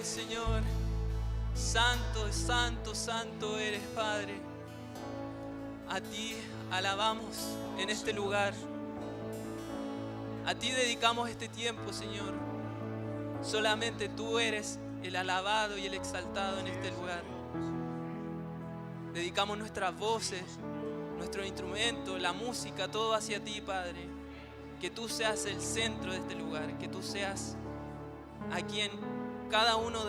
eres, Señor. Santo, santo, santo eres, Padre. A ti alabamos en este lugar. A ti dedicamos este tiempo, Señor. Solamente tú eres el alabado y el exaltado en este lugar. Dedicamos nuestras voces, nuestro instrumento, la música, todo hacia ti, Padre. Que tú seas el centro de este lugar, que tú seas a quien cada uno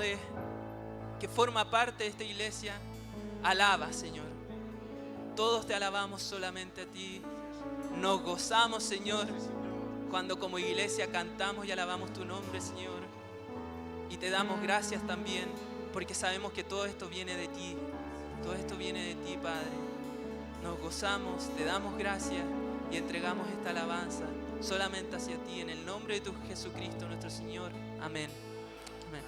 que forma parte de esta iglesia alaba, Señor. Todos te alabamos solamente a ti. Nos gozamos, Señor, cuando como iglesia cantamos y alabamos tu nombre, Señor. Y te damos gracias también, porque sabemos que todo esto viene de ti. Todo esto viene de ti, Padre. Nos gozamos, te damos gracias y entregamos esta alabanza solamente hacia ti, en el nombre de tu Jesucristo, nuestro Señor. Amén. Amén.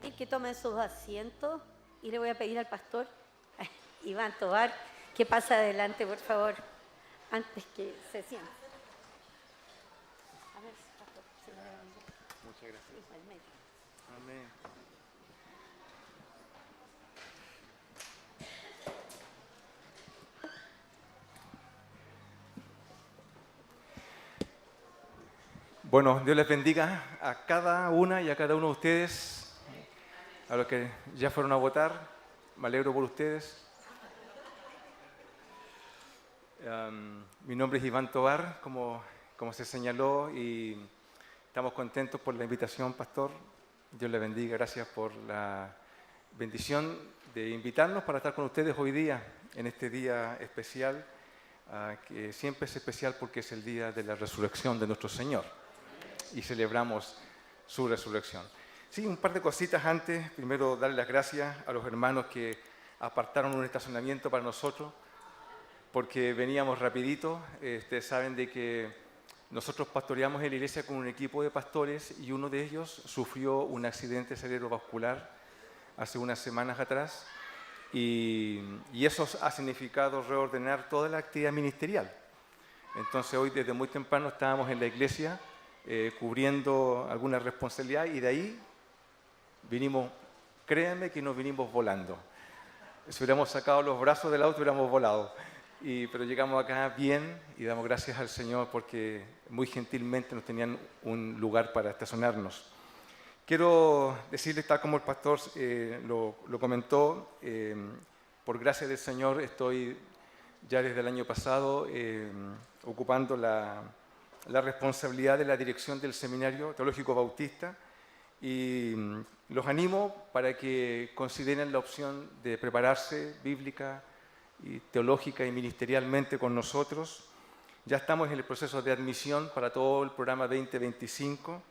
Y que tomen sus asientos y le voy a pedir al pastor Iván Tovar que pase adelante, por favor, antes que se siente. A ver, pastor, se le bendiga. Muchas gracias. Igualmente. Amén. Bueno, Dios les bendiga a cada una y a cada uno de ustedes, a los que ya fueron a votar. Me alegro por ustedes. Mi nombre es Iván Tovar, como se señaló, y estamos contentos por la invitación, pastor. Dios le bendiga, gracias por la bendición de invitarnos para estar con ustedes hoy día, en este día especial, que siempre es especial porque es el día de la resurrección de nuestro Señor y celebramos su resurrección. Sí, un par de cositas antes. Primero, darle las gracias a los hermanos que apartaron un estacionamiento para nosotros, porque veníamos rapidito. Ustedes saben de que nosotros pastoreamos en la iglesia con un equipo de pastores y uno de ellos sufrió un accidente cerebrovascular hace unas semanas atrás y eso ha significado reordenar toda la actividad ministerial. Entonces hoy desde muy temprano estábamos en la iglesia cubriendo alguna responsabilidad y de ahí vinimos, créanme que nos vinimos volando. Si hubiéramos sacado los brazos del auto hubiéramos volado. Pero llegamos acá bien y damos gracias al Señor porque muy gentilmente nos tenían un lugar para estacionarnos. Quiero decirles, tal como el pastor lo comentó, por gracia del Señor estoy ya desde el año pasado ocupando la responsabilidad de la dirección del Seminario Teológico Bautista y los animo para que consideren la opción de prepararse bíblica y teológica y ministerialmente con nosotros. Ya estamos en el proceso de admisión para todo el programa 2025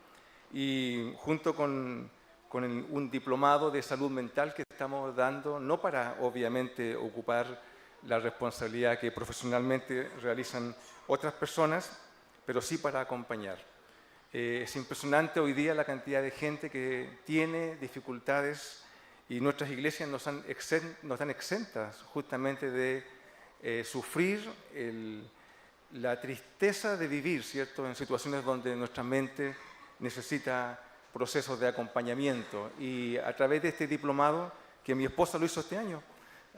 y junto con un diplomado de salud mental que estamos dando, no para obviamente ocupar la responsabilidad que profesionalmente realizan otras personas, pero sí para acompañar. Es impresionante hoy día la cantidad de gente que tiene dificultades y nuestras iglesias no están exentas justamente de sufrir la tristeza de vivir, ¿cierto?, en situaciones donde nuestra mente necesita procesos de acompañamiento. Y a través de este diplomado, que mi esposa lo hizo este año,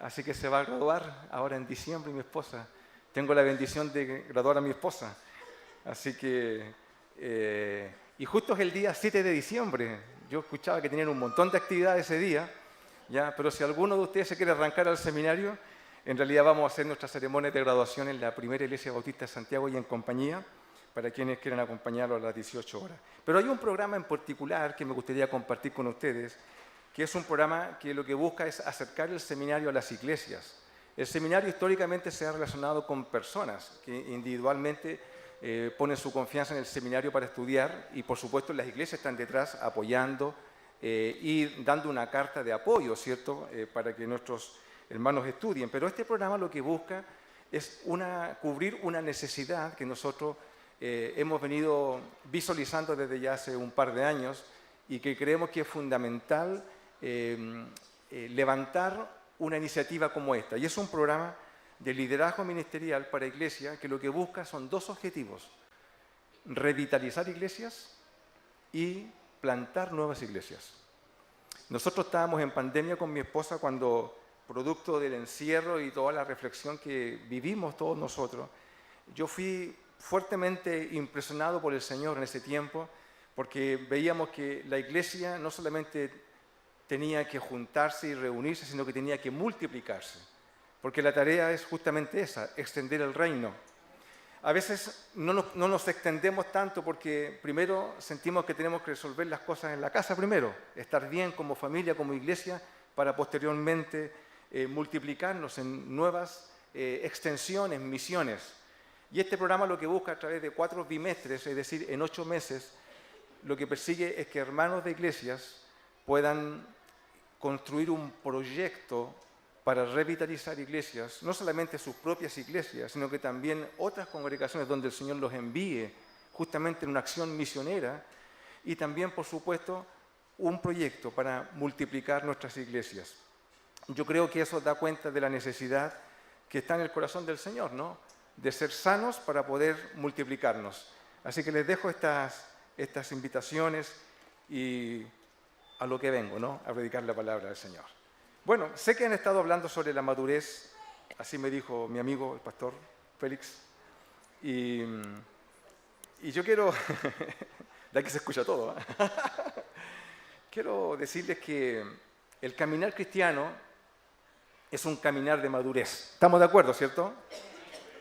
así que se va a graduar ahora en diciembre mi esposa. Tengo la bendición de graduar a mi esposa. Así que, y justo es el día 7 de diciembre. Yo escuchaba que tenían un montón de actividades ese día, ¿ya? Pero si alguno de ustedes se quiere arrancar al seminario, en realidad vamos a hacer nuestra ceremonia de graduación en la primera iglesia bautista de Santiago y en compañía, para quienes quieran acompañarlo a las 18 horas. Pero hay un programa en particular que me gustaría compartir con ustedes, que es un programa que lo que busca es acercar el seminario a las iglesias. El seminario históricamente se ha relacionado con personas que individualmente ponen su confianza en el seminario para estudiar y por supuesto las iglesias están detrás apoyando y dando una carta de apoyo, ¿cierto?, para que nuestros hermanos estudien. Pero este programa lo que busca es cubrir una necesidad que nosotros hemos venido visualizando desde ya hace un par de años y que creemos que es fundamental levantar una iniciativa como esta. Y es un programa de liderazgo ministerial para iglesia que lo que busca son dos objetivos: revitalizar iglesias y plantar nuevas iglesias. Nosotros estábamos en pandemia con mi esposa cuando, producto del encierro y toda la reflexión que vivimos todos nosotros, yo fui fuertemente impresionado por el Señor en ese tiempo, porque veíamos que la iglesia no solamente tenía que juntarse y reunirse, sino que tenía que multiplicarse, porque la tarea es justamente esa, extender el reino. A veces no nos extendemos tanto porque primero sentimos que tenemos que resolver las cosas en la casa primero, estar bien como familia, como iglesia, para posteriormente multiplicarnos en nuevas extensiones, misiones. Y este programa lo que busca a través de 4 bimestres, es decir, en 8 meses, lo que persigue es que hermanos de iglesias puedan construir un proyecto para revitalizar iglesias, no solamente sus propias iglesias, sino que también otras congregaciones donde el Señor los envíe justamente en una acción misionera, y también, por supuesto, un proyecto para multiplicar nuestras iglesias. Yo creo que eso da cuenta de la necesidad que está en el corazón del Señor, ¿no? De ser sanos para poder multiplicarnos. Así que les dejo estas invitaciones y a lo que vengo, ¿no? A predicar la palabra del Señor. Bueno, sé que han estado hablando sobre la madurez, así me dijo mi amigo, el pastor Félix, y yo quiero, de aquí se escucha todo, ¿eh? Quiero decirles que el caminar cristiano es un caminar de madurez. ¿Estamos de acuerdo, cierto?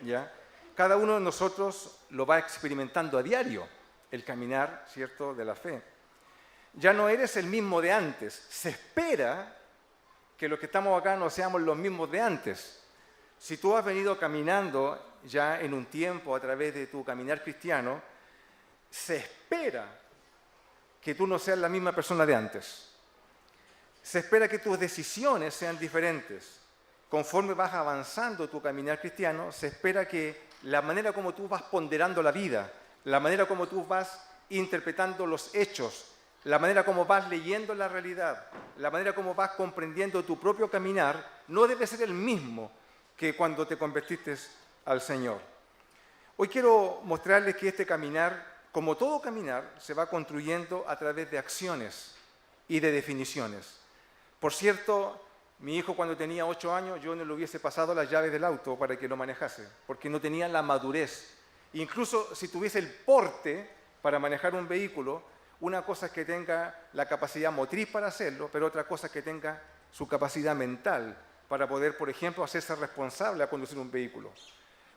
¿Ya? Cada uno de nosotros lo va experimentando a diario, el caminar, ¿cierto?, de la fe. Ya no eres el mismo de antes. Se espera que los que estamos acá no seamos los mismos de antes. Si tú has venido caminando ya en un tiempo a través de tu caminar cristiano, se espera que tú no seas la misma persona de antes. Se espera que tus decisiones sean diferentes. Conforme vas avanzando tu caminar cristiano, se espera que la manera como tú vas ponderando la vida, la manera como tú vas interpretando los hechos, la manera como vas leyendo la realidad, la manera como vas comprendiendo tu propio caminar, no debe ser el mismo que cuando te convertiste al Señor. Hoy quiero mostrarles que este caminar, como todo caminar, se va construyendo a través de acciones y de definiciones. Por cierto, mi hijo cuando tenía 8 años, yo no le hubiese pasado las llaves del auto para que lo manejase, porque no tenía la madurez. Incluso si tuviese el porte para manejar un vehículo, una cosa es que tenga la capacidad motriz para hacerlo, pero otra cosa es que tenga su capacidad mental para poder, por ejemplo, hacerse responsable a conducir un vehículo.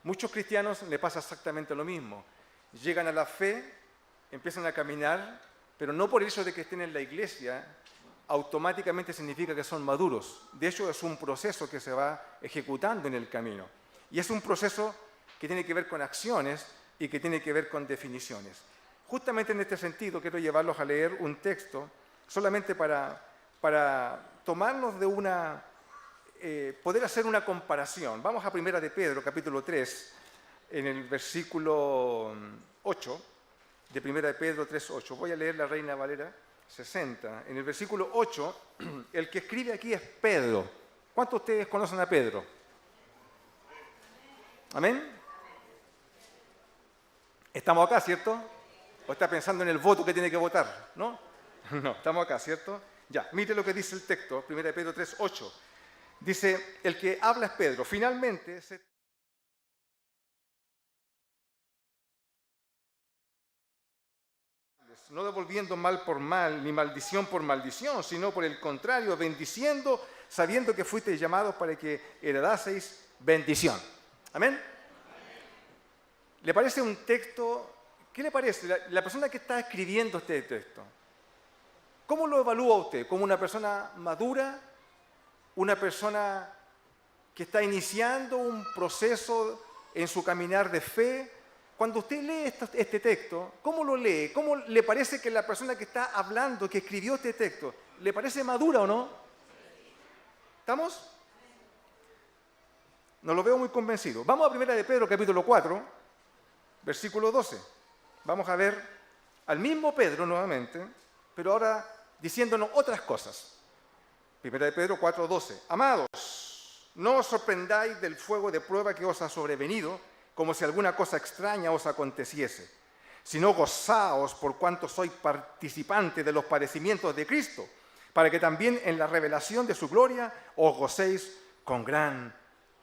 Muchos cristianos le pasa exactamente lo mismo. Llegan a la fe, empiezan a caminar, pero no por el hecho de que estén en la iglesia, automáticamente significa que son maduros. De hecho, es un proceso que se va ejecutando en el camino. Y es un proceso que tiene que ver con acciones y que tiene que ver con definiciones. Justamente en este sentido quiero llevarlos a leer un texto solamente para tomarnos de una, poder hacer una comparación. Vamos a 1 de Pedro, capítulo 3, en el versículo 8, de 1 de Pedro 3:8. Voy a leer la Reina Valera 60. En el versículo 8, el que escribe aquí es Pedro. ¿Cuántos de ustedes conocen a Pedro? ¿Amén? Estamos acá, ¿cierto? ¿O está pensando en el voto que tiene que votar? ¿No? No, estamos acá, ¿cierto? Ya, mire lo que dice el texto, 1 de Pedro 3:8. Dice, el que habla es Pedro. Finalmente, no devolviendo mal por mal, ni maldición por maldición, sino por el contrario, bendiciendo, sabiendo que fuisteis llamados para que heredaseis bendición. ¿Amén? ¿Le parece un texto? ¿Qué le parece? La persona que está escribiendo este texto, ¿cómo lo evalúa usted? ¿Como una persona madura? ¿Una persona que está iniciando un proceso en su caminar de fe? Cuando usted lee este texto, ¿cómo lo lee? ¿Cómo le parece que la persona que está hablando, que escribió este texto, le parece madura o no? ¿Estamos? No lo veo muy convencido. Vamos a 1 de Pedro, capítulo 4, versículo 12. Vamos a ver al mismo Pedro nuevamente, pero ahora diciéndonos otras cosas. 1 de Pedro 4:12. Amados, no os sorprendáis del fuego de prueba que os ha sobrevenido, como si alguna cosa extraña os aconteciese, sino gozaos por cuanto sois participantes de los padecimientos de Cristo, para que también en la revelación de su gloria os gocéis con gran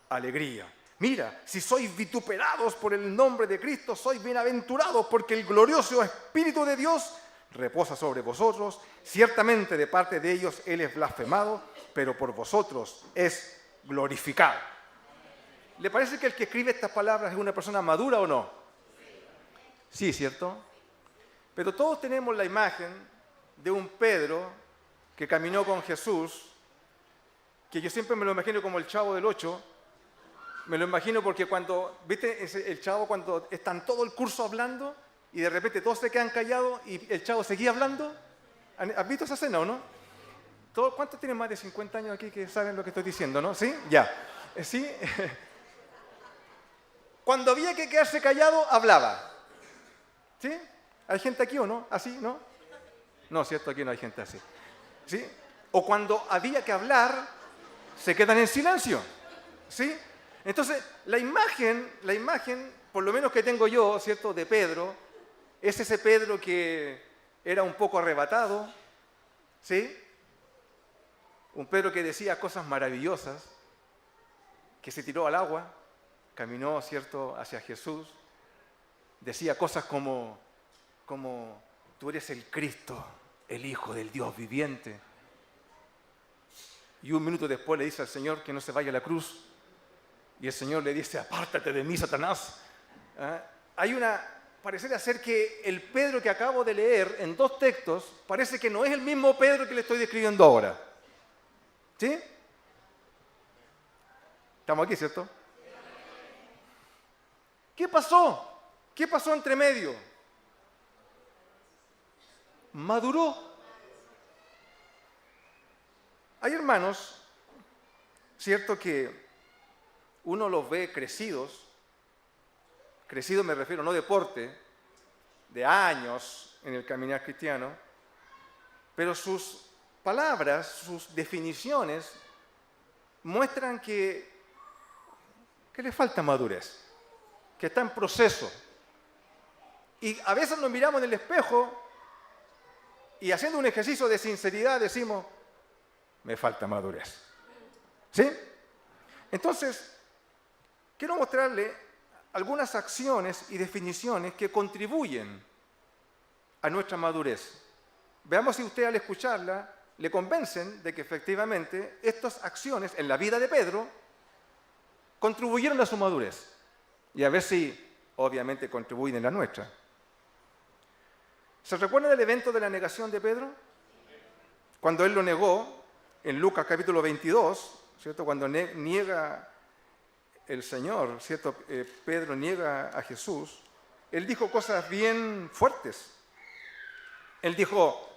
alegría. Mira, si sois vituperados por el nombre de Cristo, sois bienaventurados, porque el glorioso Espíritu de Dios reposa sobre vosotros. Ciertamente de parte de ellos Él es blasfemado, pero por vosotros es glorificado. ¿Le parece que el que escribe estas palabras es una persona madura o no? Sí, ¿cierto? Pero todos tenemos la imagen de un Pedro que caminó con Jesús, que yo siempre me lo imagino como el Chavo del Ocho. Me lo imagino porque cuando, ¿viste el Chavo cuando están todo el curso hablando y de repente todos se quedan callados y el Chavo seguía hablando? ¿Has visto esa escena o no? ¿Cuántos tienen más de 50 años aquí que saben lo que estoy diciendo, no? ¿Sí? Ya. ¿Sí? Cuando había que quedarse callado, hablaba. ¿Sí? ¿Hay gente aquí o no? ¿Así? ¿No? No, cierto, aquí no hay gente así. ¿Sí? O cuando había que hablar, se quedan en silencio. ¿Sí? Entonces, la imagen, por lo menos que tengo yo, ¿cierto?, de Pedro, es ese Pedro que era un poco arrebatado, ¿sí? Un Pedro que decía cosas maravillosas, que se tiró al agua, caminó, ¿cierto?, hacia Jesús, decía cosas como tú eres el Cristo, el Hijo del Dios viviente. Y un minuto después le dice al Señor que no se vaya a la cruz. Y el Señor le dice, apártate de mí, Satanás. Pareciera ser que el Pedro que acabo de leer en dos textos, parece que no es el mismo Pedro que le estoy describiendo ahora. ¿Sí? ¿Estamos aquí, cierto? ¿Qué pasó? ¿Qué pasó entre medio? Maduró. Hay hermanos, cierto, que uno los ve crecidos me refiero no de porte, de años en el caminar cristiano, pero sus palabras, sus definiciones muestran que le falta madurez, que está en proceso. Y a veces nos miramos en el espejo y haciendo un ejercicio de sinceridad decimos, me falta madurez. ¿Sí? Entonces, quiero mostrarle algunas acciones y definiciones que contribuyen a nuestra madurez. Veamos si usted al escucharla le convencen de que efectivamente estas acciones en la vida de Pedro contribuyeron a su madurez. Y a ver si obviamente contribuyen en la nuestra. ¿Se recuerdan del evento de la negación de Pedro? Cuando él lo negó, en Lucas capítulo 22, ¿cierto? Cuando niega el Señor, ¿cierto? Pedro niega a Jesús, él dijo cosas bien fuertes. Él dijo,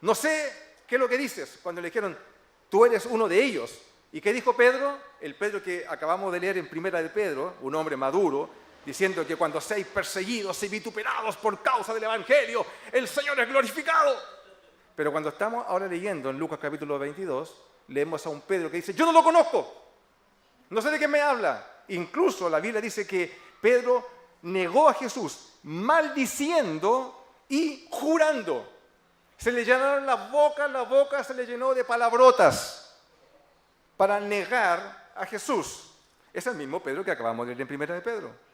no sé qué es lo que dices, cuando le dijeron, tú eres uno de ellos. ¿Y qué dijo Pedro? El Pedro que acabamos de leer en Primera de Pedro, un hombre maduro, diciendo que cuando seáis perseguidos y vituperados por causa del Evangelio, el Señor es glorificado. Pero cuando estamos ahora leyendo en Lucas capítulo 22, leemos a un Pedro que dice, yo no lo conozco. No sé de qué me habla. Incluso la Biblia dice que Pedro negó a Jesús maldiciendo y jurando. Se le llenaron la boca se le llenó de palabrotas para negar a Jesús. Es el mismo Pedro que acabamos de leer en Primera de Pedro.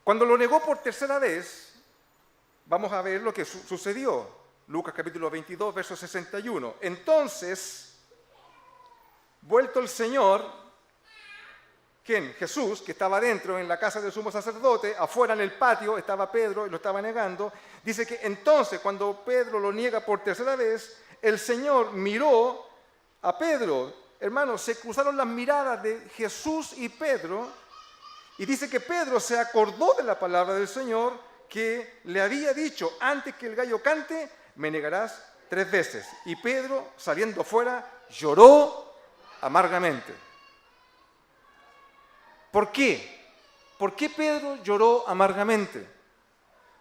Cuando lo negó por tercera vez, vamos a ver lo que sucedió. Lucas capítulo 22, verso 61. Entonces, vuelto el Señor, ¿quién? Jesús, que estaba dentro en la casa del sumo sacerdote, afuera en el patio estaba Pedro y lo estaba negando. Dice que entonces, cuando Pedro lo niega por tercera vez, el Señor miró a Pedro. Hermanos, se cruzaron las miradas de Jesús y Pedro, y dice que Pedro se acordó de la palabra del Señor que le había dicho, antes que el gallo cante, me negarás 3 veces. Y Pedro, saliendo fuera, lloró amargamente. ¿Por qué? ¿Por qué Pedro lloró amargamente?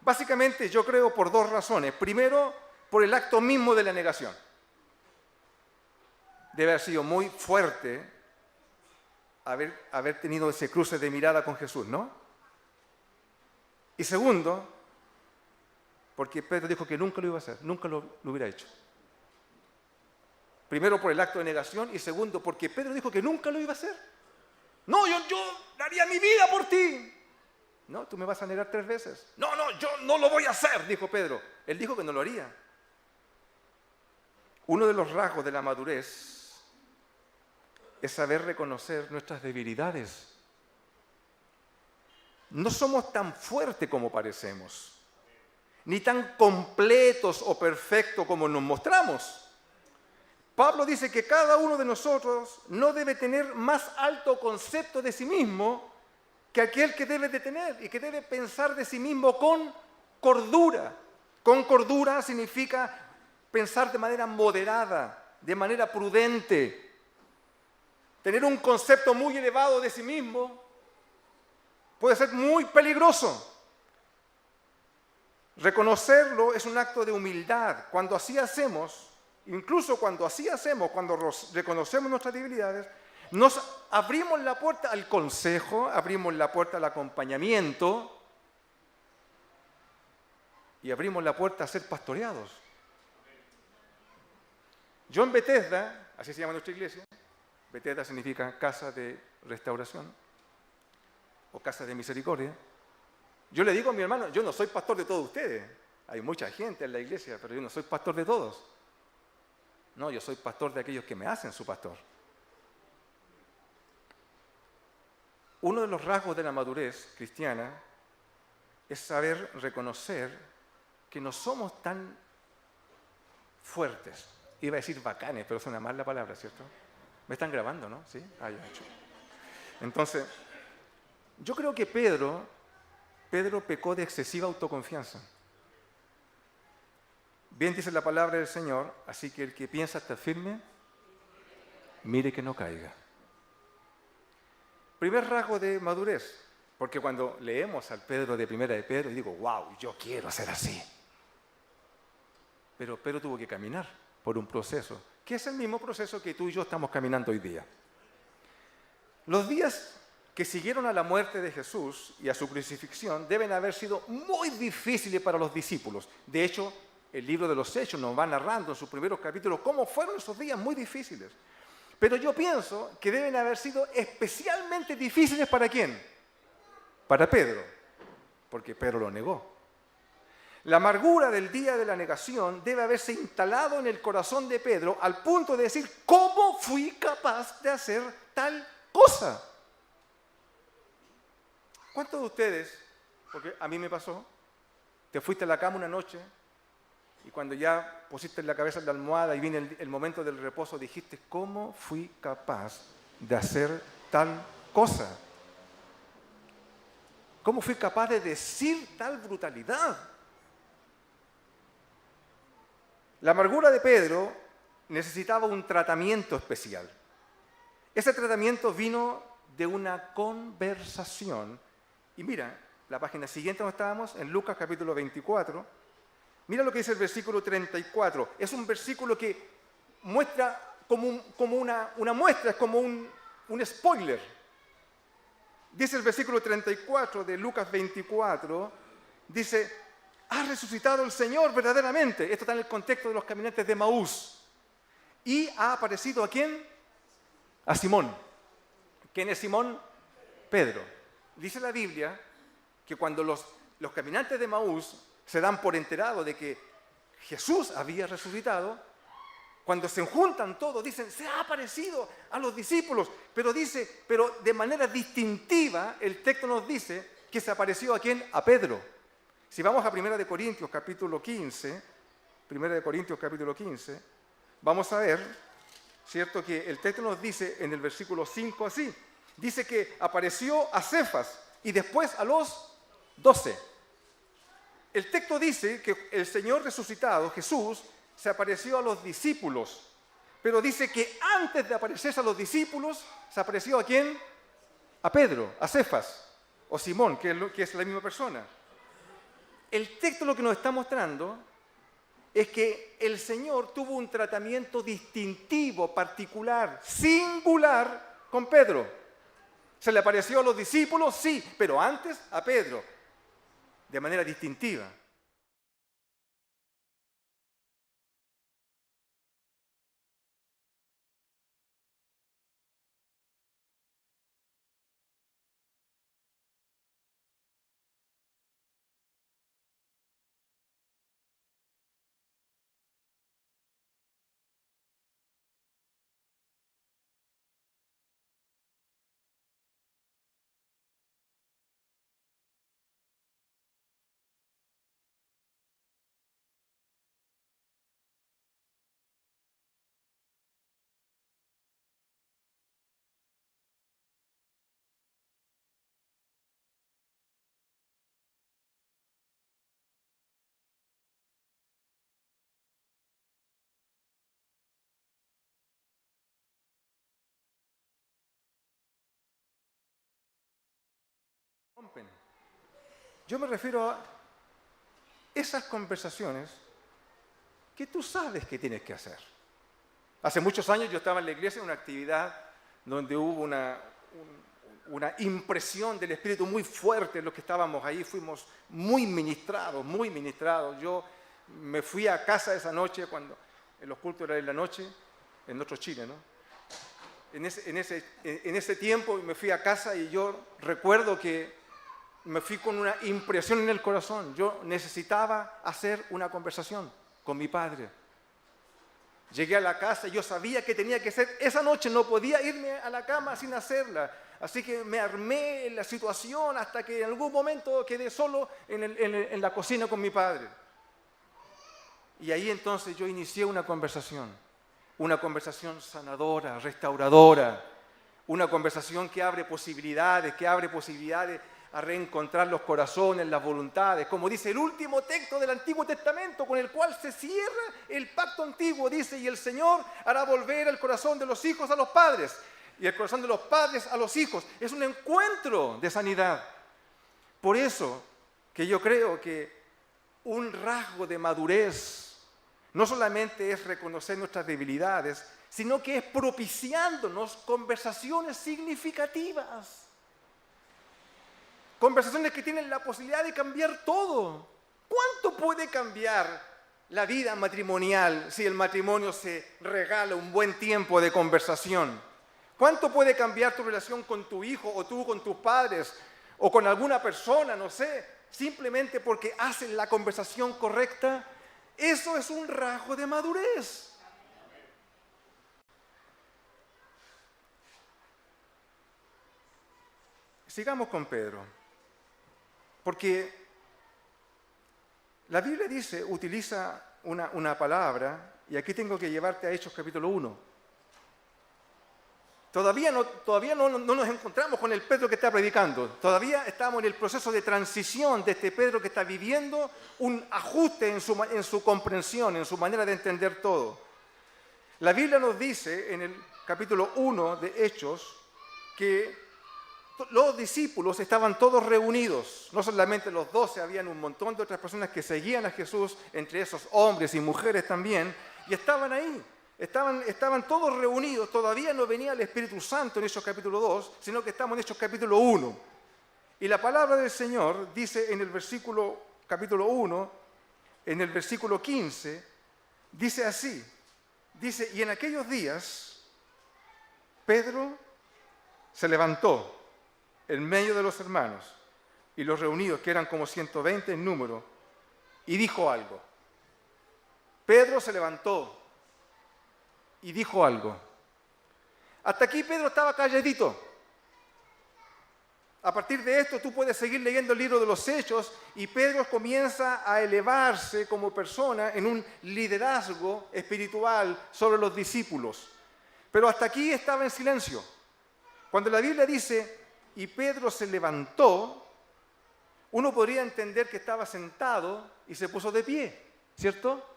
Básicamente yo creo por 2 razones. Primero, por el acto mismo de la negación. Debe haber sido muy fuerte haber tenido ese cruce de mirada con Jesús, ¿no? Y segundo, porque Pedro dijo que nunca lo iba a hacer, nunca lo hubiera hecho. Primero por el acto de negación y segundo porque Pedro dijo que nunca lo iba a hacer. No, yo daría mi vida por ti. No, tú me vas a negar 3 veces. No, yo no lo voy a hacer, dijo Pedro. Él dijo que no lo haría. Uno de los rasgos de la madurez es saber reconocer nuestras debilidades. No somos tan fuertes como parecemos, ni tan completos o perfectos como nos mostramos. Pablo dice que cada uno de nosotros no debe tener más alto concepto de sí mismo que aquel que debe de tener y que debe pensar de sí mismo con cordura. Con cordura significa pensar de manera moderada, de manera prudente. Tener un concepto muy elevado de sí mismo puede ser muy peligroso. Reconocerlo es un acto de humildad. Cuando así hacemos, incluso cuando reconocemos nuestras debilidades, nos abrimos la puerta al consejo, abrimos la puerta al acompañamiento y abrimos la puerta a ser pastoreados. Yo en Bethesda, así se llama nuestra iglesia, Bethesda significa casa de restauración o casa de misericordia. Yo le digo a mi hermano, yo no soy pastor de todos ustedes. Hay mucha gente en la iglesia, pero yo no soy pastor de todos. No, yo soy pastor de aquellos que me hacen su pastor. Uno de los rasgos de la madurez cristiana es saber reconocer que no somos tan fuertes. Iba a decir bacanes, pero suena mal la palabra, ¿cierto? Me están grabando, ¿no? ¿Sí? Ya hecho. Entonces, yo creo que Pedro pecó de excesiva autoconfianza. Bien dice la palabra del Señor, así que el que piensa estar firme, mire que no caiga. Primer rasgo de madurez, porque cuando leemos al Pedro de Primera de Pedro, y digo, wow, yo quiero ser así. Pero Pedro tuvo que caminar por un proceso, que es el mismo proceso que tú y yo estamos caminando hoy día. Los días que siguieron a la muerte de Jesús y a su crucifixión deben haber sido muy difíciles para los discípulos. De hecho, el libro de los Hechos nos va narrando en sus primeros capítulos cómo fueron esos días muy difíciles. Pero yo pienso que deben haber sido especialmente difíciles ¿para quién? Para Pedro, porque Pedro lo negó. La amargura del día de la negación debe haberse instalado en el corazón de Pedro al punto de decir, ¿cómo fui capaz de hacer tal cosa? ¿Cuántos de ustedes, porque a mí me pasó, te fuiste a la cama una noche y cuando ya pusiste la cabeza en la almohada y viene el momento del reposo, dijiste, ¿cómo fui capaz de hacer tal cosa? ¿Cómo fui capaz de decir tal brutalidad? La amargura de Pedro necesitaba un tratamiento especial. Ese tratamiento vino de una conversación. Y mira, la página siguiente donde estábamos, en Lucas capítulo 24, mira lo que dice el versículo 34. Es un versículo que muestra como una muestra, es como un spoiler. Dice el versículo 34 de Lucas 24, dice, ha resucitado el Señor verdaderamente. Esto está en el contexto de los caminantes de Emaús. Y ha aparecido ¿a quién? A Simón. ¿Quién es Simón? Pedro. Dice la Biblia que cuando los caminantes de Emaús se dan por enterados de que Jesús había resucitado, cuando se juntan todos, dicen, se ha aparecido a los discípulos, pero de manera distintiva, el texto nos dice que se apareció ¿a quién? A Pedro. Si vamos a 1 Corintios capítulo 15, vamos a ver, ¿cierto? Que el texto nos dice en el versículo 5 así, dice que apareció a Cefas y después a los 12. El texto dice que el Señor resucitado, Jesús, se apareció a los discípulos, pero dice que antes de aparecerse a los discípulos, se apareció ¿a quién? A Pedro, a Cefas, o Simón, que es la misma persona. El texto lo que nos está mostrando es que el Señor tuvo un tratamiento distintivo, particular, singular con Pedro. ¿Se le apareció a los discípulos? Sí, pero antes a Pedro, de manera distintiva. Yo me refiero a esas conversaciones que tú sabes que tienes que hacer. Hace muchos años yo estaba en la iglesia en una actividad donde hubo una impresión del Espíritu muy fuerte. Los que estábamos ahí fuimos muy ministrados, muy ministrados. Yo me fui a casa esa noche, cuando en los cultos era en la noche, en otro Chile, ¿no? En ese tiempo me fui a casa y yo recuerdo que me fui con una impresión en el corazón. Yo necesitaba hacer una conversación con mi padre. Llegué a la casa y yo sabía que tenía que hacer. Esa noche no podía irme a la cama sin hacerla. Así que me armé en la situación hasta que en algún momento quedé solo en la cocina con mi padre. Y ahí entonces yo inicié una conversación sanadora, restauradora, una conversación que abre posibilidades a reencontrar los corazones, las voluntades, como dice el último texto del Antiguo Testamento con el cual se cierra el pacto antiguo. Dice, y el Señor hará volver el corazón de los hijos a los padres y el corazón de los padres a los hijos. Es un encuentro de sanidad. Por eso que yo creo que un rasgo de madurez no solamente es reconocer nuestras debilidades, sino que es propiciándonos conversaciones significativas. Conversaciones que tienen la posibilidad de cambiar todo. ¿Cuánto puede cambiar la vida matrimonial si el matrimonio se regala un buen tiempo de conversación? ¿Cuánto puede cambiar tu relación con tu hijo o tú con tus padres o con alguna persona, no sé, simplemente porque haces la conversación correcta? Eso es un rasgo de madurez. Sigamos con Pedro. Porque la Biblia dice, utiliza una palabra, y aquí tengo que llevarte a Hechos capítulo 1. Todavía no nos encontramos con el Pedro que está predicando. Todavía estamos en el proceso de transición de este Pedro que está viviendo un ajuste en su comprensión, en su manera de entender todo. La Biblia nos dice en el capítulo 1 de Hechos que los discípulos estaban todos reunidos. No solamente los 12, habían un montón de otras personas que seguían a Jesús, entre esos hombres y mujeres también, y estaban ahí. Estaban todos reunidos. Todavía no venía el Espíritu Santo en Hechos capítulo 2, sino que estamos en Hechos capítulo 1. Y la palabra del Señor dice en el capítulo 1, en el versículo 15, dice así, dice, y en aquellos días Pedro se levantó en medio de los hermanos y los reunidos, que eran como 120 en número, y dijo algo. Pedro se levantó y dijo algo. Hasta aquí Pedro estaba calladito. A partir de esto tú puedes seguir leyendo el libro de los Hechos y Pedro comienza a elevarse como persona en un liderazgo espiritual sobre los discípulos. Pero hasta aquí estaba en silencio. Cuando la Biblia dice, y Pedro se levantó, uno podría entender que estaba sentado y se puso de pie, ¿cierto?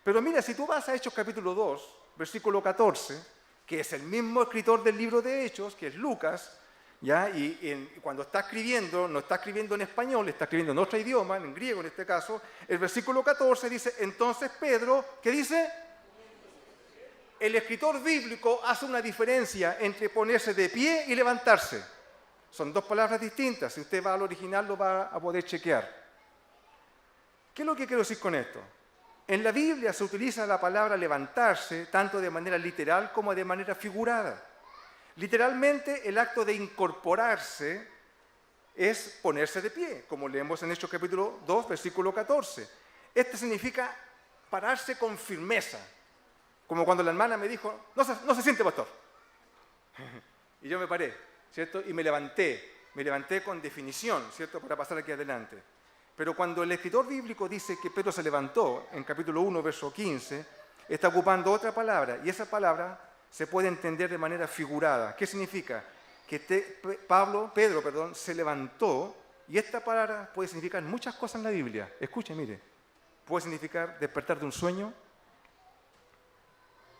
Pero mira, si tú vas a Hechos capítulo 2, versículo 14, que es el mismo escritor del libro de Hechos, que es Lucas, ¿ya? Y cuando está escribiendo, no está escribiendo en español, está escribiendo en otro idioma, en griego en este caso, el versículo 14 dice, entonces Pedro, ¿qué dice? El escritor bíblico hace una diferencia entre ponerse de pie y levantarse. Son dos palabras distintas. Si usted va al original lo va a poder chequear. ¿Qué es lo que quiero decir con esto? En la Biblia se utiliza la palabra levantarse tanto de manera literal como de manera figurada. Literalmente, el acto de incorporarse es ponerse de pie, como leemos en Hechos capítulo 2, versículo 14. Este significa pararse con firmeza. Como cuando la hermana me dijo, no se siente, pastor. Y yo me paré, ¿cierto? Y me levanté con definición, ¿cierto? Para pasar aquí adelante. Pero cuando el escritor bíblico dice que Pedro se levantó, en capítulo 1, verso 15, está ocupando otra palabra, y esa palabra se puede entender de manera figurada. ¿Qué significa? Que Pedro, se levantó, y esta palabra puede significar muchas cosas en la Biblia. Escuche, mire. Puede significar despertar de un sueño,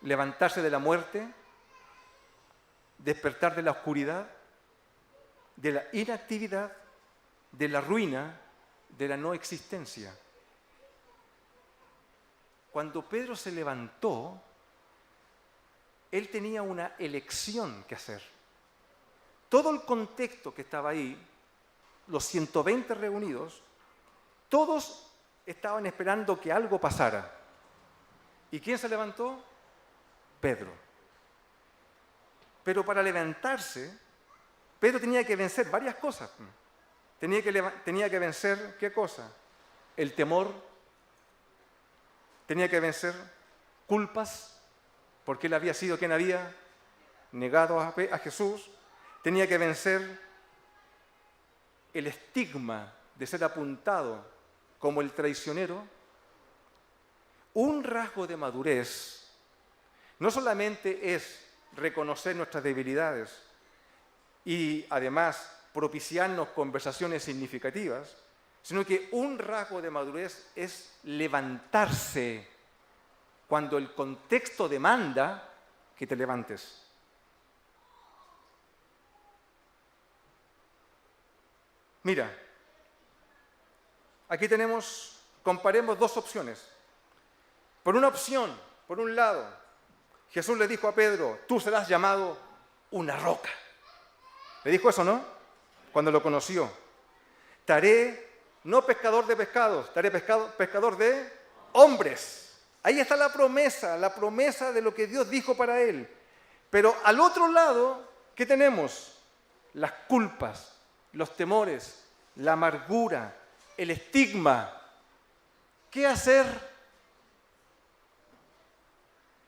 levantarse de la muerte, despertar de la oscuridad, de la inactividad, de la ruina de la no existencia. Cuando Pedro se levantó, él tenía una elección que hacer. Todo el contexto que estaba ahí, los 120 reunidos, todos estaban esperando que algo pasara. ¿Y quién se levantó? Pedro. Pero para levantarse, Pedro tenía que vencer varias cosas. Tenía que vencer, ¿qué cosa? El temor. Tenía que vencer culpas, porque él había sido quien había negado a Jesús. Tenía que vencer el estigma de ser apuntado como el traicionero. Un rasgo de madurez no solamente es reconocer nuestras debilidades y además propiciarnos conversaciones significativas, sino que un rasgo de madurez es levantarse cuando el contexto demanda que te levantes. Mira, aquí comparemos dos opciones. Por una opción, por un lado, Jesús le dijo a Pedro, tú serás llamado una roca. Le dijo eso, ¿no? Cuando lo conoció. Te haré no pescador de pescados, te haré pescador de hombres. Ahí está la promesa de lo que Dios dijo para él. Pero al otro lado, ¿qué tenemos? Las culpas, los temores, la amargura, el estigma. ¿Qué hacer?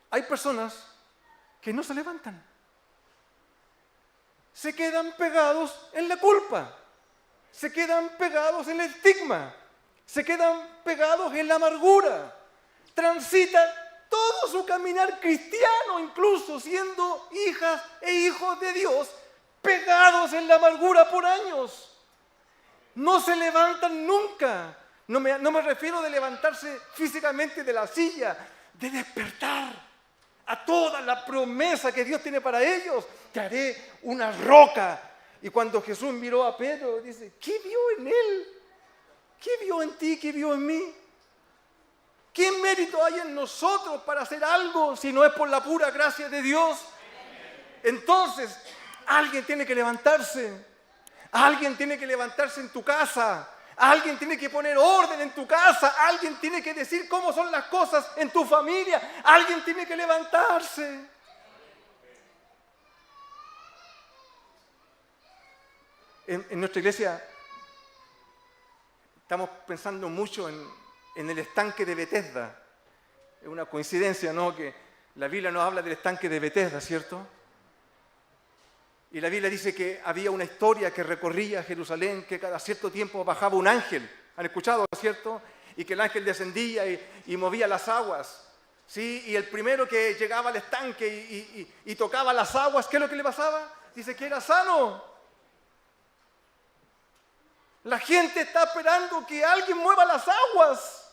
Hay personas que no se levantan. Se quedan pegados en la culpa. Se quedan pegados en el estigma. Se quedan pegados en la amargura. Transitan todo su caminar cristiano, incluso siendo hijas e hijos de Dios, pegados en la amargura por años. No se levantan nunca. No me refiero de levantarse físicamente de la silla, de despertar a toda la promesa que Dios tiene para ellos. Te haré una roca. Y cuando Jesús miró a Pedro, dice, ¿qué vio en él? ¿Qué vio en ti? ¿Qué vio en mí? ¿Qué mérito hay en nosotros para hacer algo si no es por la pura gracia de Dios? Entonces, alguien tiene que levantarse. Alguien tiene que levantarse en tu casa. Alguien tiene que poner orden en tu casa. Alguien tiene que decir cómo son las cosas en tu familia. Alguien tiene que levantarse. En nuestra iglesia estamos pensando mucho en el estanque de Betesda. Es una coincidencia, ¿no? Que la Biblia nos habla del estanque de Betesda, ¿cierto? Y la Biblia dice que había una historia que recorría Jerusalén, que cada cierto tiempo bajaba un ángel. ¿Han escuchado, cierto? Y que el ángel descendía y movía las aguas. ¿Sí? Y el primero que llegaba al estanque y tocaba las aguas, ¿qué es lo que le pasaba? Dice que era sano. La gente está esperando que alguien mueva las aguas.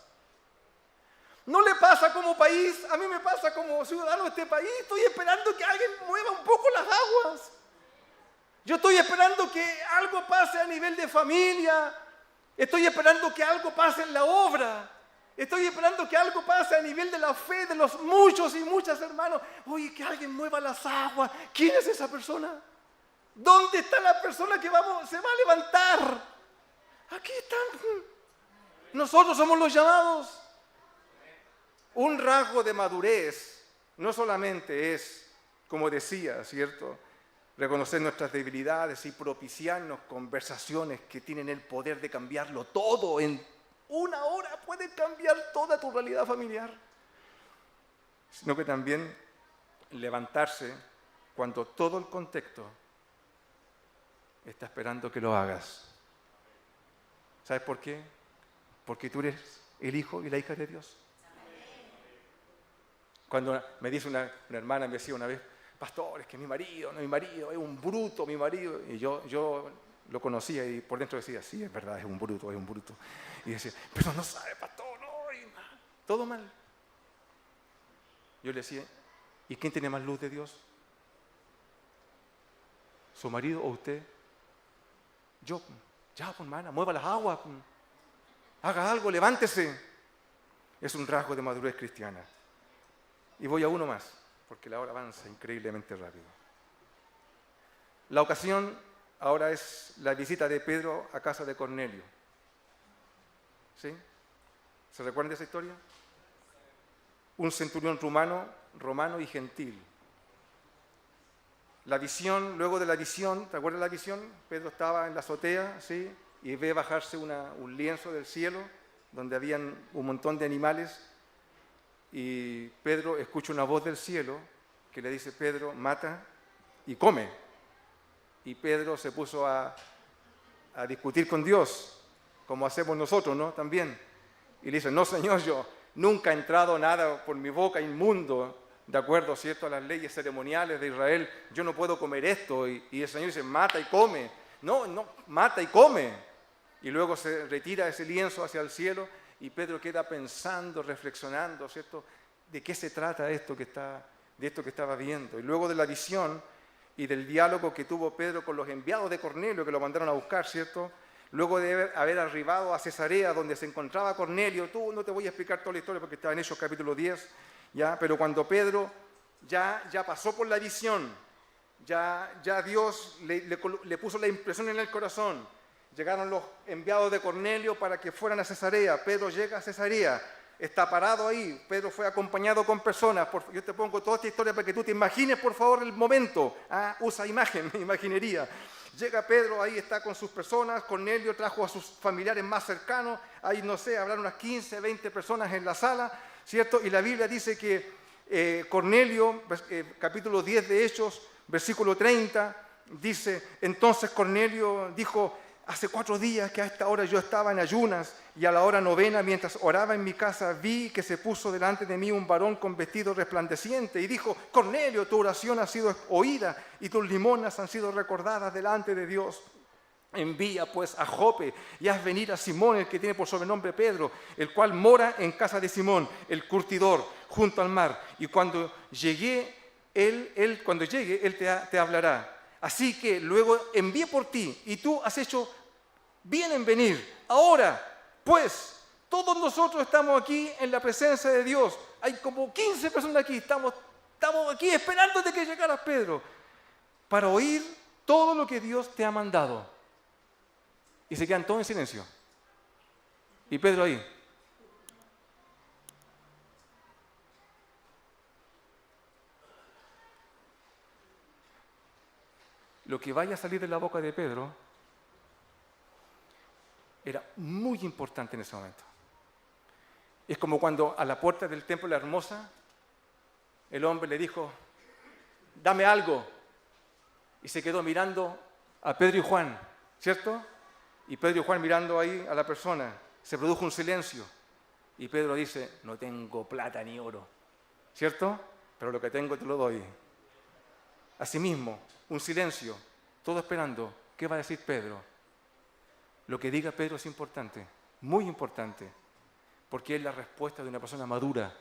No le pasa como país, a mí me pasa como ciudadano de este país. Estoy esperando que alguien mueva un poco las aguas. Yo estoy esperando que algo pase a nivel de familia. Estoy esperando que algo pase en la obra. Estoy esperando que algo pase a nivel de la fe de los muchos y muchas hermanos. Oye, que alguien mueva las aguas. ¿Quién es esa persona? ¿Dónde está la persona que se va a levantar? Aquí están. Nosotros somos los llamados. Un rasgo de madurez no solamente es, como decía, ¿cierto?, reconocer nuestras debilidades y propiciarnos conversaciones que tienen el poder de cambiarlo todo. En una hora pueden cambiar toda tu realidad familiar. Sino que también levantarse cuando todo el contexto está esperando que lo hagas. ¿Sabes por qué? Porque tú eres el hijo y la hija de Dios. Cuando me dice una hermana, me decía una vez, pastor, es que mi marido es un bruto, mi marido. Y yo lo conocía y por dentro decía, sí, es verdad, es un bruto. Y decía, pero no sabe, pastor, no, y mal, todo mal. Yo le decía, ¿y quién tiene más luz de Dios? ¿Su marido o usted? Yo, ya, pues hermana, mueva las aguas. haga algo, levántese. Es un rasgo de madurez cristiana. Y voy a uno más, porque la hora avanza increíblemente rápido. La ocasión ahora es la visita de Pedro a casa de Cornelio. ¿Sí? ¿Se recuerdan de esa historia? Un centurión romano y gentil. La visión, luego de la visión, ¿te acuerdas de la visión? Pedro estaba en la azotea, ¿sí? Y ve bajarse un lienzo del cielo, donde habían un montón de animales, y Pedro escucha una voz del cielo que le dice: Pedro, mata y come. Y Pedro se puso a discutir con Dios, como hacemos nosotros, ¿no? También. Y le dice: no, Señor, yo nunca he entrado nada por mi boca inmundo, de acuerdo, ¿cierto?, a las leyes ceremoniales de Israel. Yo no puedo comer esto. Y el Señor dice: mata y come. No, mata y come. Y luego se retira ese lienzo hacia el cielo y Pedro queda pensando, reflexionando, ¿cierto?, de qué se trata de esto que estaba viendo. Y luego de la visión y del diálogo que tuvo Pedro con los enviados de Cornelio, que lo mandaron a buscar, ¿cierto?, luego de haber arribado a Cesarea, donde se encontraba Cornelio, no te voy a explicar toda la historia porque estaba en Hechos capítulo 10, ¿ya? Pero cuando Pedro ya pasó por la visión, ya Dios le puso la impresión en el corazón, llegaron los enviados de Cornelio para que fueran a Cesarea. Pedro llega a Cesarea, está parado ahí. Pedro fue acompañado con personas. Yo te pongo toda esta historia para que tú te imagines, por favor, el momento. Usa imaginería. Llega Pedro, ahí está con sus personas. Cornelio trajo a sus familiares más cercanos. Ahí, no sé, habrán unas 15, 20 personas en la sala, ¿cierto? Y la Biblia dice que Cornelio, capítulo 10 de Hechos, versículo 30, dice: entonces Cornelio dijo: hace 4 días que a esta hora yo estaba en ayunas, y a la hora 9, mientras oraba en mi casa, vi que se puso delante de mí un varón con vestido resplandeciente y dijo: Cornelio, tu oración ha sido oída y tus limonas han sido recordadas delante de Dios. Envía pues a Jope y haz venir a Simón, el que tiene por sobrenombre Pedro, el cual mora en casa de Simón, el curtidor, junto al mar. Y cuando llegue él te hablará. Así que luego envié por ti y tú has hecho bien en venir. Ahora, pues, todos nosotros estamos aquí en la presencia de Dios. Hay como 15 personas aquí. Estamos aquí esperándote que llegaras, Pedro, para oír todo lo que Dios te ha mandado. Y se quedan todos en silencio. Y Pedro ahí. Lo que vaya a salir de la boca de Pedro era muy importante en ese momento. Es como cuando a la puerta del templo de la Hermosa el hombre le dijo: dame algo. Y se quedó mirando a Pedro y Juan, ¿cierto? Y Pedro y Juan mirando ahí a la persona. Se produjo un silencio. Y Pedro dice: no tengo plata ni oro, ¿cierto? Pero lo que tengo te lo doy. Asimismo, un silencio, todo esperando. ¿Qué va a decir Pedro? Lo que diga Pedro es importante, muy importante, porque es la respuesta de una persona madura.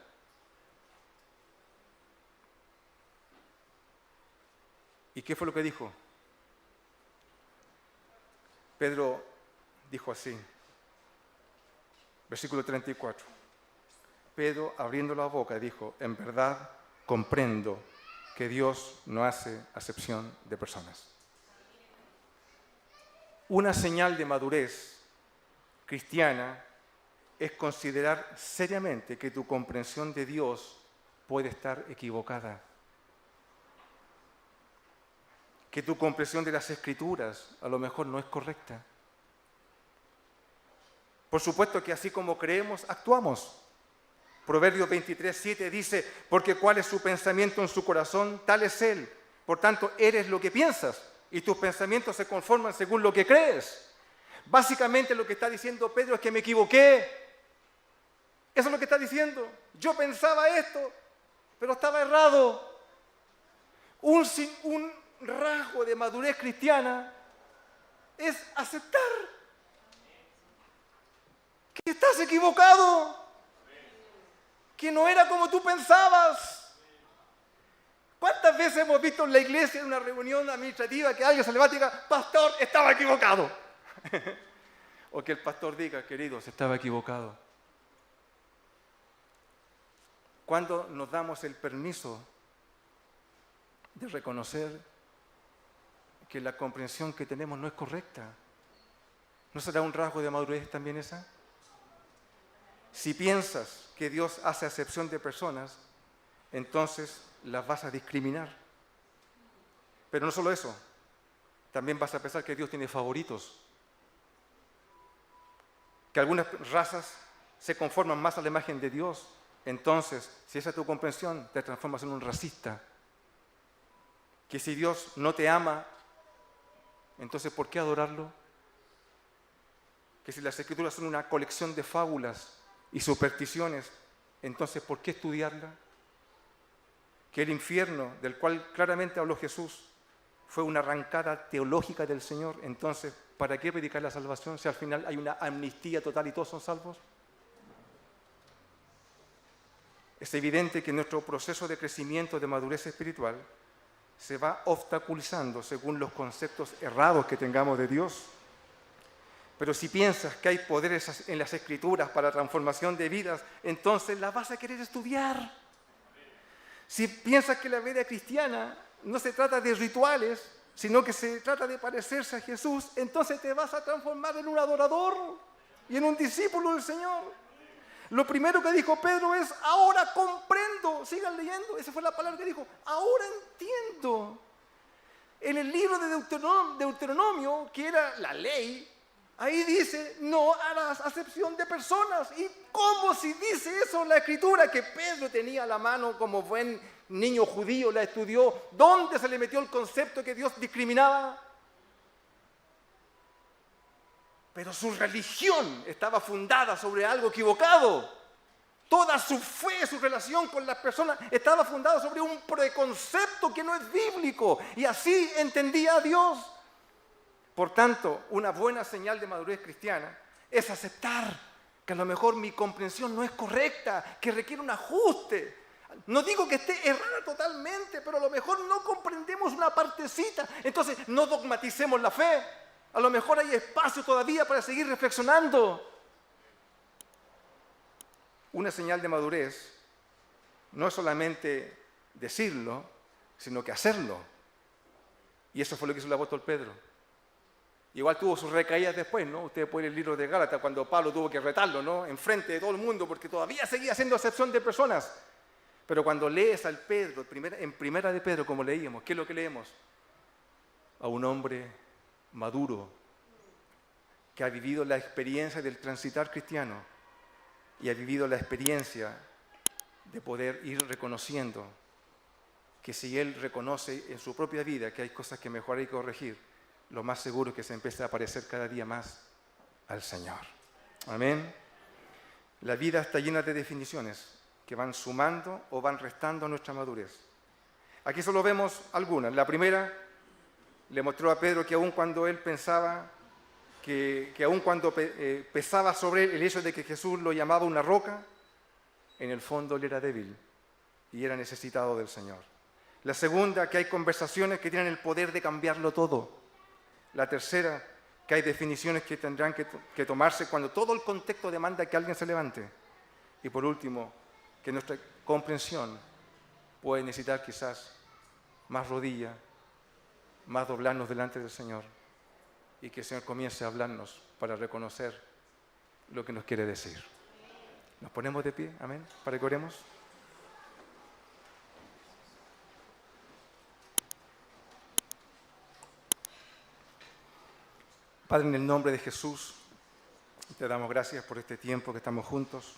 ¿Y qué fue lo que dijo? Pedro dijo así, versículo 34. Pedro, abriendo la boca, dijo: en verdad comprendo que Dios no hace acepción de personas. Una señal de madurez cristiana es considerar seriamente que tu comprensión de Dios puede estar equivocada. Que tu comprensión de las Escrituras a lo mejor no es correcta. Por supuesto que así como creemos, actuamos. Proverbios 23:7 dice: porque cuál es su pensamiento en su corazón, tal es él. Por tanto, eres lo que piensas y tus pensamientos se conforman según lo que crees. Básicamente lo que está diciendo Pedro es que me equivoqué. Eso es lo que está diciendo. Yo pensaba esto, pero estaba errado. Un rasgo de madurez cristiana es aceptar que estás equivocado, que no era como tú pensabas. ¿Cuántas veces hemos visto en la iglesia, en una reunión administrativa, que alguien se levanta y diga: pastor, estaba equivocado? O que el pastor diga, queridos, estaba equivocado. ¿Cuándo nos damos el permiso de reconocer que la comprensión que tenemos no es correcta? ¿No será un rasgo de madurez también esa? Si piensas que Dios hace acepción de personas, entonces las vas a discriminar. Pero no solo eso, también vas a pensar que Dios tiene favoritos, que algunas razas se conforman más a la imagen de Dios. Entonces, si esa es tu comprensión, te transformas en un racista. Que si Dios no te ama, entonces ¿por qué adorarlo? Que si las Escrituras son una colección de fábulas y supersticiones, entonces ¿por qué estudiarla? Que el infierno, del cual claramente habló Jesús, fue una arrancada teológica del Señor, entonces ¿para qué predicar la salvación si al final hay una amnistía total y todos son salvos? Es evidente que nuestro proceso de crecimiento, de madurez espiritual, se va obstaculizando según los conceptos errados que tengamos de Dios. Pero si piensas que hay poderes en las Escrituras para transformación de vidas, entonces las vas a querer estudiar. Si piensas que la vida cristiana no se trata de rituales, sino que se trata de parecerse a Jesús, entonces te vas a transformar en un adorador y en un discípulo del Señor. Lo primero que dijo Pedro es, ahora comprendo. Sigan leyendo, esa fue la palabra que dijo, ahora entiendo. En el libro de Deuteronomio, que era la ley, ahí dice, no harás acepción de personas. ¿Y cómo si dice eso la Escritura? Que Pedro tenía a la mano como buen niño judío, la estudió. ¿Dónde se le metió el concepto que Dios discriminaba? Pero su religión estaba fundada sobre algo equivocado. Toda su fe, su relación con las personas estaba fundada sobre un preconcepto que no es bíblico. Y así entendía a Dios. Por tanto, una buena señal de madurez cristiana es aceptar que a lo mejor mi comprensión no es correcta, que requiere un ajuste. No digo que esté errada totalmente, pero a lo mejor no comprendemos una partecita. Entonces, no dogmaticemos la fe. A lo mejor hay espacio todavía para seguir reflexionando. Una señal de madurez no es solamente decirlo, sino que hacerlo. Y eso fue lo que hizo el apóstol Pedro. Igual tuvo sus recaídas después, ¿no? Ustedes pueden leer el libro de Gálatas cuando Pablo tuvo que retarlo, ¿no? Enfrente de todo el mundo, porque todavía seguía haciendo acepción de personas. Pero cuando lees al Pedro, en primera de Pedro, como leíamos, ¿qué es lo que leemos? A un hombre maduro, que ha vivido la experiencia del transitar cristiano y ha vivido la experiencia de poder ir reconociendo que si él reconoce en su propia vida que hay cosas que mejorar y corregir, lo más seguro es que se empiece a parecer cada día más al Señor. Amén. La vida está llena de definiciones que van sumando o van restando a nuestra madurez. Aquí solo vemos algunas. La primera le mostró a Pedro que aun cuando él pensaba, que aun cuando pesaba sobre él el hecho de que Jesús lo llamaba una roca, en el fondo él era débil y era necesitado del Señor. La segunda, que hay conversaciones que tienen el poder de cambiarlo todo. La tercera, que hay definiciones que tendrán que tomarse cuando todo el contexto demanda que alguien se levante. Y por último, que nuestra comprensión puede necesitar quizás más rodilla, más doblarnos delante del Señor y que el Señor comience a hablarnos para reconocer lo que nos quiere decir. ¿Nos ponemos de pie? Amén. Para que oremos. Padre, en el nombre de Jesús, te damos gracias por este tiempo que estamos juntos.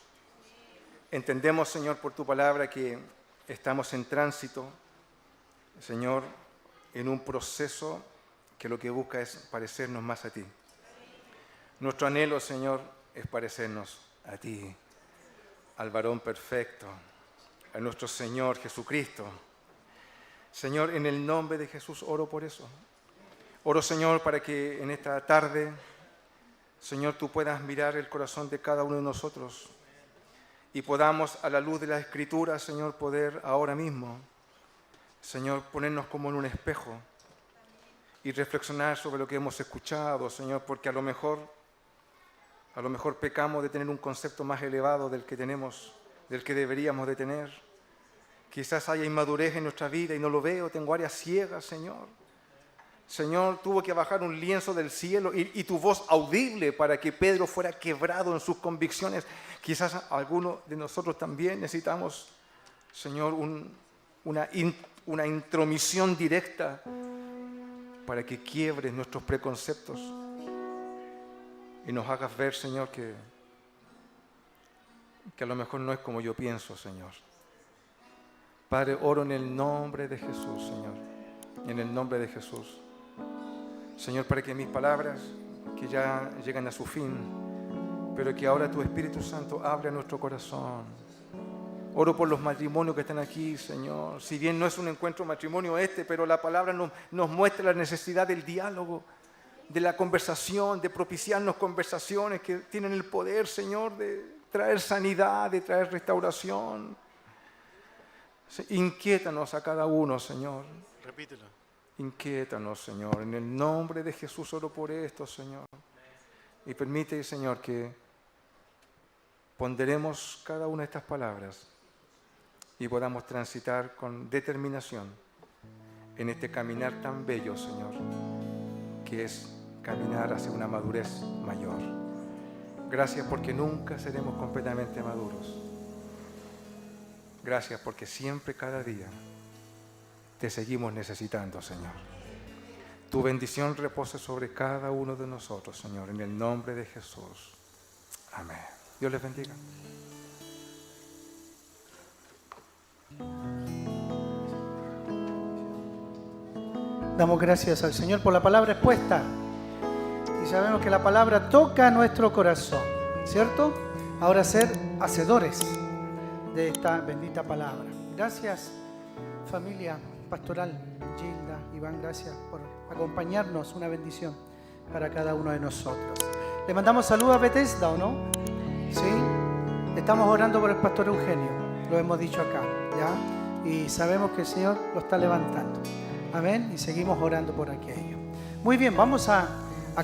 Entendemos, Señor, por tu palabra que estamos en tránsito, Señor, en un proceso que lo que busca es parecernos más a ti. Nuestro anhelo, Señor, es parecernos a ti, al varón perfecto, a nuestro Señor Jesucristo. Señor, en el nombre de Jesús oro por eso. Oro, Señor, para que en esta tarde, Señor, tú puedas mirar el corazón de cada uno de nosotros y podamos, a la luz de la Escritura, Señor, poder ahora mismo, Señor, ponernos como en un espejo y reflexionar sobre lo que hemos escuchado, Señor, porque a lo mejor A lo mejor pecamos de tener un concepto más elevado del que tenemos, del que deberíamos de tener. Quizás haya inmadurez en nuestra vida y no lo veo, tengo áreas ciegas, Señor. Señor, tuvo que bajar un lienzo del cielo y tu voz audible para que Pedro fuera quebrado en sus convicciones. Quizás algunos de nosotros también necesitamos, Señor, una intromisión directa para que quiebres nuestros preconceptos y nos hagas ver, Señor, que a lo mejor no es como yo pienso, Señor. Padre, oro en el nombre de Jesús, Señor, en el nombre de Jesús. Señor, para que mis palabras, que ya llegan a su fin, pero que ahora tu Espíritu Santo abra nuestro corazón. Oro por los matrimonios que están aquí, Señor. Si bien no es un encuentro matrimonio pero la palabra nos muestra la necesidad del diálogo, de la conversación, de propiciarnos conversaciones que tienen el poder, Señor, de traer sanidad, de traer restauración. Inquiétanos a cada uno, Señor. Repítelo. Inquiétanos, Señor. En el nombre de Jesús oro por esto, Señor. Y permite, Señor, que ponderemos cada una de estas palabras y podamos transitar con determinación en este caminar tan bello, Señor, que es caminar hacia una madurez mayor. Gracias porque nunca seremos completamente maduros. Gracias porque siempre, cada día, te seguimos necesitando, Señor. Tu bendición repose sobre cada uno de nosotros, Señor, en el nombre de Jesús. Amén. Dios les bendiga. Damos gracias al Señor por la palabra expuesta. Y sabemos que la palabra toca nuestro corazón, ¿cierto? Ahora ser hacedores de esta bendita palabra. Gracias, familia pastoral, Gilda, Iván, gracias por acompañarnos. Una bendición para cada uno de nosotros. Le mandamos saludos a Bethesda, ¿o no? Sí. Estamos orando por el pastor Eugenio, lo hemos dicho acá, ¿ya? Y sabemos que el Señor lo está levantando. Amén. Y seguimos orando por aquello. Muy bien, vamos a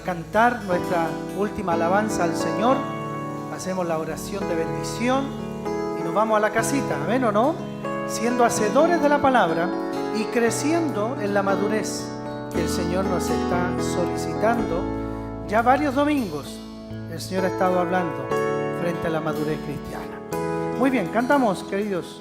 cantar nuestra última alabanza al Señor. Hacemos la oración de bendición y nos vamos a la casita. Amén, ¿o no? Siendo hacedores de la palabra y creciendo en la madurez que el Señor nos está solicitando. Ya varios domingos el Señor ha estado hablando frente a la madurez cristiana. Muy bien, cantamos, queridos.